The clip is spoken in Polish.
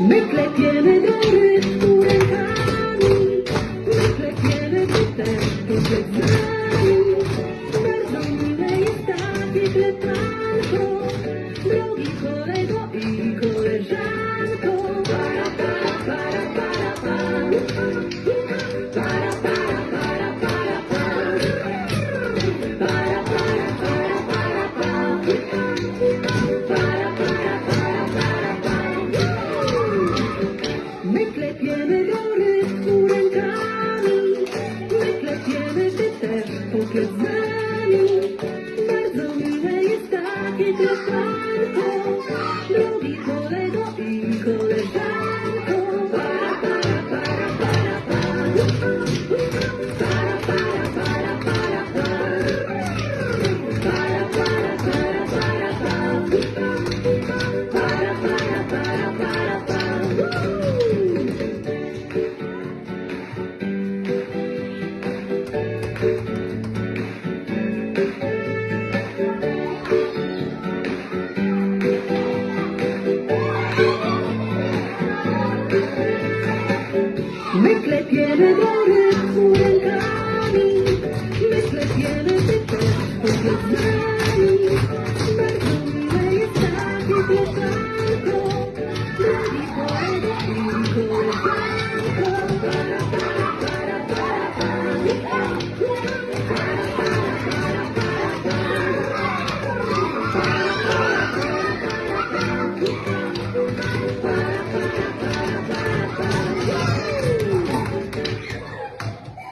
My klepiemy góry rękami, my klepiemy też plecami. Bardzo miłe jest takie klepanko, drogi kolego i koleżanko. Para, para, para, para, para. Para, para, para, para, para. Para, para, para, para, para. Para, para, para, para, para. My klepiemy góry rękami, my klepiemy też plecami. Bardzo miłe jest takie klepanko, drogi kolego i koleżanko. Para, para, para, para, para. Para, para, para, para, para. Para, para, para, para, para. Para, para, para, para, para. My klepiemy góry rękami, my klepiemy też plecami.